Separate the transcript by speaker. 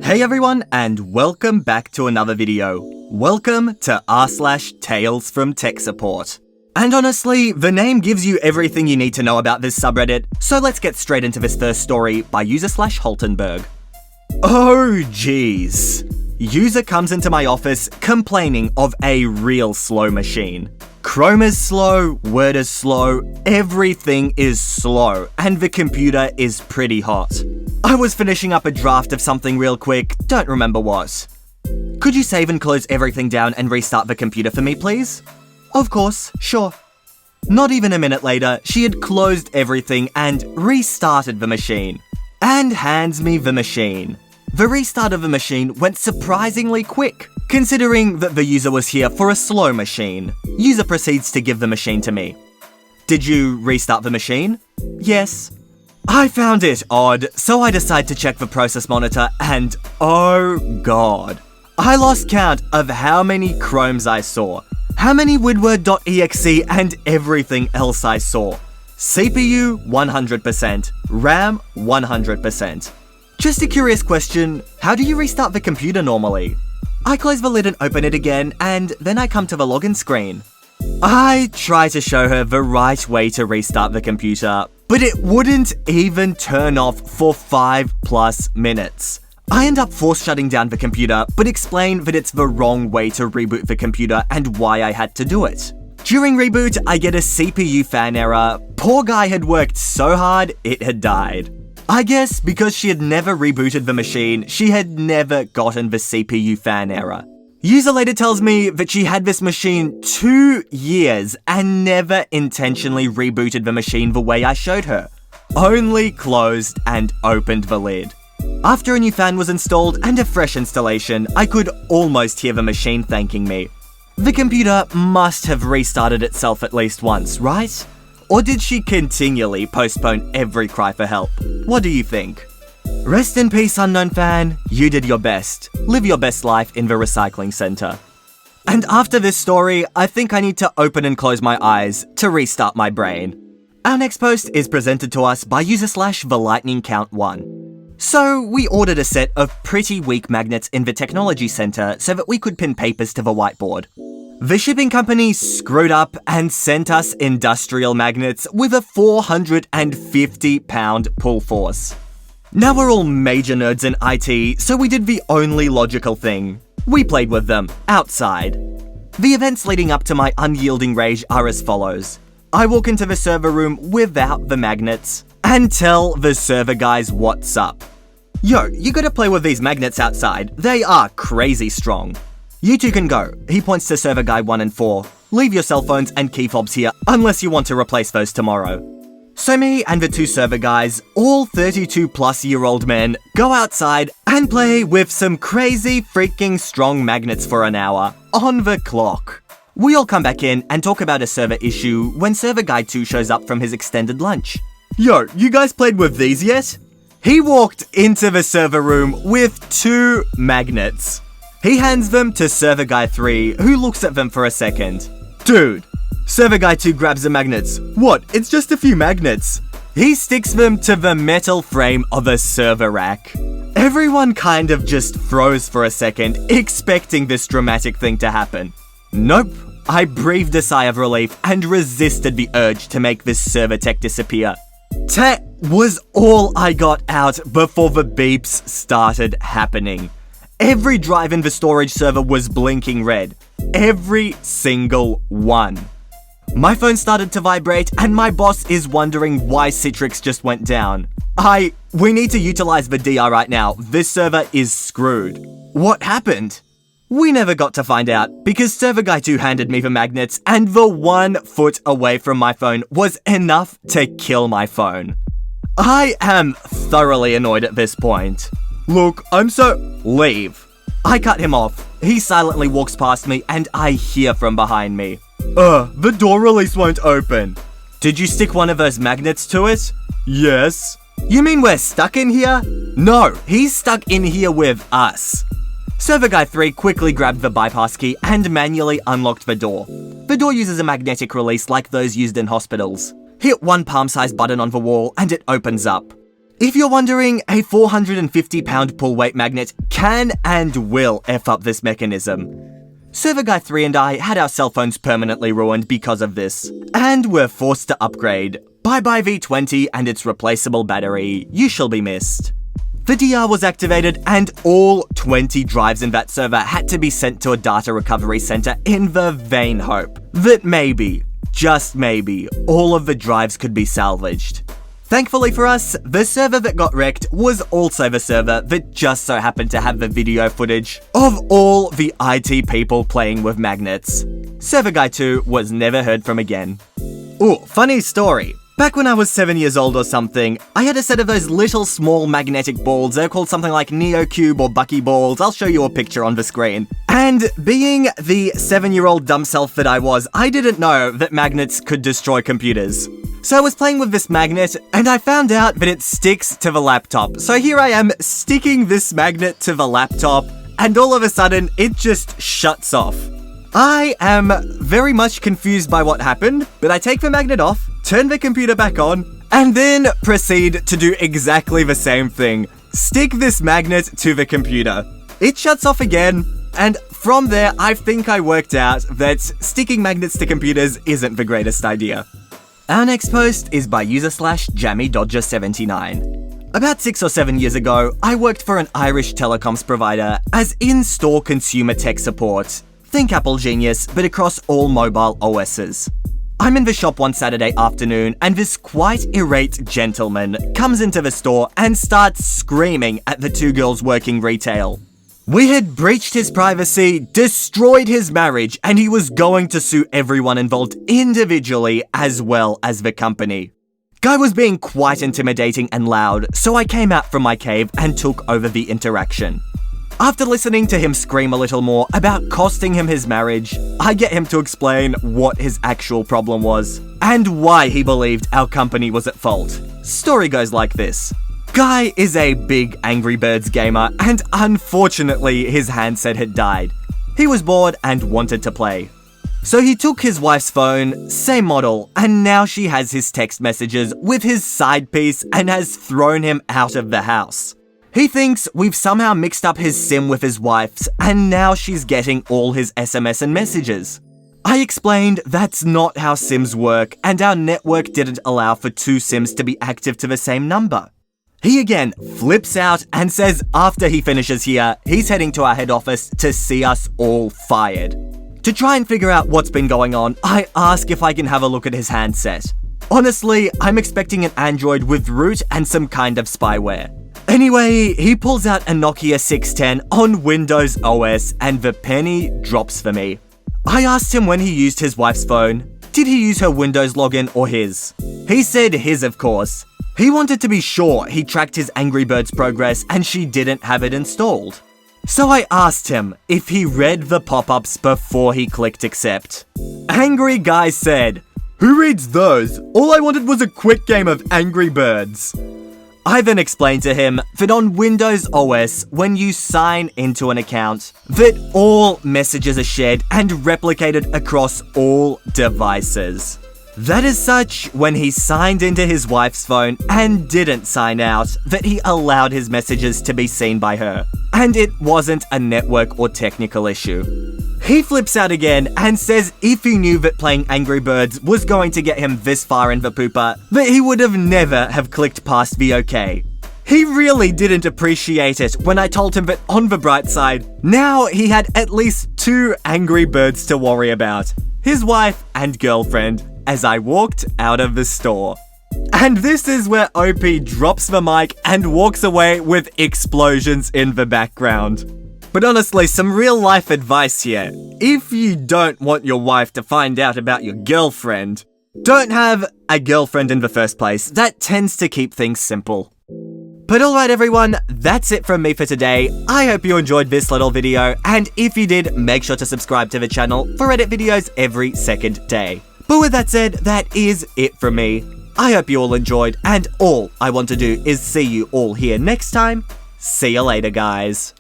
Speaker 1: Hey everyone, and welcome back to another video. Welcome to r/TalesFromTechSupport. And honestly, the name gives you everything you need to know about this subreddit, so let's get straight into this first story by user/Holtenberg. Oh geez. User comes into my office complaining of a real slow machine. Chrome is slow, Word is slow, everything is slow, and the computer is pretty hot. I was finishing up a draft of something real quick, don't remember what. Could you save and close everything down and restart the computer for me, please? Of course, sure. Not even a minute later, she had closed everything and restarted the machine. And hands me the machine. The restart of the machine went surprisingly quick, considering that the user was here for a slow machine. User proceeds to give the machine to me. Did you restart the machine? Yes. I found it odd, so I decided to check the process monitor and oh god. I lost count of how many Chromes I saw, how many widword.exe and everything else I saw. CPU 100%, RAM 100%. Just a curious question, how do you restart the computer normally? I close the lid and open it again, and then I come to the login screen. I try to show her the right way to restart the computer, but it wouldn't even turn off for 5+ minutes. I end up force shutting down the computer, but explain that it's the wrong way to reboot the computer and why I had to do it. During reboot, I get a CPU fan error. Poor guy had worked so hard, it had died. I guess because she had never rebooted the machine, she had never gotten the CPU fan error. User later tells me that she had this machine 2 years and never intentionally rebooted the machine the way I showed her. Only closed and opened the lid. After a new fan was installed and a fresh installation, I could almost hear the machine thanking me. The computer must have restarted itself at least once, right? Or did she continually postpone every cry for help? What do you think? Rest in peace, unknown fan. You did your best. Live your best life in the recycling center. And after this story, I think I need to open and close my eyes to restart my brain. Our next post is presented to us by user/TheLightningCount1. So, we ordered a set of pretty weak magnets in the technology center so that we could pin papers to the whiteboard. The shipping company screwed up and sent us industrial magnets with a 450-pound pull force. Now we're all major nerds in IT, so we did the only logical thing. We played with them, outside. The events leading up to my unyielding rage are as follows. I walk into the server room without the magnets and tell the server guys what's up. Yo, you gotta play with these magnets outside. They are crazy strong. You two can go. He points to server guy 1 and 4. Leave your cell phones and key fobs here unless you want to replace those tomorrow. So me and the two server guys, all 32-plus-year-old men, go outside and play with some crazy freaking strong magnets for an hour, on the clock. We all come back in and talk about a server issue when server guy 2 shows up from his extended lunch. Yo, you guys played with these yet? He walked into the server room with 2 magnets. He hands them to server guy 3, who looks at them for a second. Dude. Server guy 2 grabs the magnets. What? It's just a few magnets. He sticks them to the metal frame of a server rack. Everyone kind of just froze for a second, expecting this dramatic thing to happen. Nope. I breathed a sigh of relief and resisted the urge to make this server tech disappear. That was all I got out before the beeps started happening. Every drive in the storage server was blinking red. Every single one. My phone started to vibrate and my boss is wondering why Citrix just went down. We need to utilize the DR right now. This server is screwed. What happened? We never got to find out because server guy 2 handed me the magnets and the 1 foot away from my phone was enough to kill my phone. I am thoroughly annoyed at this point. Look, leave. I cut him off. He silently walks past me and I hear from behind me. The door release won't open. Did you stick one of those magnets to it? Yes. You mean we're stuck in here? No, he's stuck in here with us. Server guy 3 quickly grabbed the bypass key and manually unlocked the door. The door uses a magnetic release like those used in hospitals. Hit one palm-sized button on the wall and it opens up. If you're wondering, a 450-pound pull weight magnet can and will F up this mechanism. Server Guy 3 and I had our cell phones permanently ruined because of this, and were forced to upgrade. Bye-bye V20 and its replaceable battery, you shall be missed. The DR was activated and all 20 drives in that server had to be sent to a data recovery center in the vain hope that maybe, just maybe, all of the drives could be salvaged. Thankfully for us, the server that got wrecked was also the server that just so happened to have the video footage of all the IT people playing with magnets. Server Guy 2 was never heard from again. Ooh, funny story. Back when I was 7 years old or something, I had a set of those little small magnetic balls. They're called something like Neocube or Bucky balls. I'll show you a picture on the screen. And being the 7-year-old dumb self that I was, I didn't know that magnets could destroy computers. So I was playing with this magnet, and I found out that it sticks to the laptop. So here I am, sticking this magnet to the laptop, and all of a sudden, it just shuts off. I am very much confused by what happened, but I take the magnet off, turn the computer back on, and then proceed to do exactly the same thing. Stick this magnet to the computer. It shuts off again, and from there, I think I worked out that sticking magnets to computers isn't the greatest idea. Our next post is by user/JammyDodger79. About 6 or 7 years ago, I worked for an Irish telecoms provider as in-store consumer tech support. Think Apple Genius, but across all mobile OSs. I'm in the shop one Saturday afternoon, and this quite irate gentleman comes into the store and starts screaming at the two girls working retail. We had breached his privacy, destroyed his marriage, and he was going to sue everyone involved individually as well as the company. Guy was being quite intimidating and loud, so I came out from my cave and took over the interaction. After listening to him scream a little more about costing him his marriage, I get him to explain what his actual problem was and why he believed our company was at fault. Story goes like this. Guy is a big Angry Birds gamer, and unfortunately his handset had died. He was bored and wanted to play. So he took his wife's phone, same model, and now she has his text messages with his side piece and has thrown him out of the house. He thinks we've somehow mixed up his SIM with his wife's, and now she's getting all his SMS and messages. I explained that's not how SIMs work, and our network didn't allow for 2 SIMs to be active to the same number. He again flips out and says after he finishes here, he's heading to our head office to see us all fired. To try and figure out what's been going on, I ask if I can have a look at his handset. Honestly, I'm expecting an Android with root and some kind of spyware. Anyway, he pulls out a Nokia 610 on Windows OS, and the penny drops for me. I asked him when he used his wife's phone. Did he use her Windows login or his? He said his, of course. He wanted to be sure he tracked his Angry Birds progress and she didn't have it installed. So I asked him if he read the pop-ups before he clicked accept. Angry Guy said, "Who reads those? All I wanted was a quick game of Angry Birds." I then explained to him that on Windows OS, when you sign into an account, that all messages are shared and replicated across all devices. That is such, when he signed into his wife's phone and didn't sign out, that he allowed his messages to be seen by her. And it wasn't a network or technical issue. He flips out again and says if he knew that playing Angry Birds was going to get him this far in the pooper, that he would have never have clicked past the OK. He really didn't appreciate it when I told him that on the bright side, now he had at least 2 Angry Birds to worry about. His wife and girlfriend, as I walked out of the store. And this is where OP drops the mic and walks away with explosions in the background. But honestly, some real life advice here. If you don't want your wife to find out about your girlfriend, don't have a girlfriend in the first place. That tends to keep things simple. But alright everyone, that's it from me for today. I hope you enjoyed this little video, and if you did, make sure to subscribe to the channel for Reddit videos every second day. But with that said, that is it from me. I hope you all enjoyed, and all I want to do is see you all here next time. See you later, guys.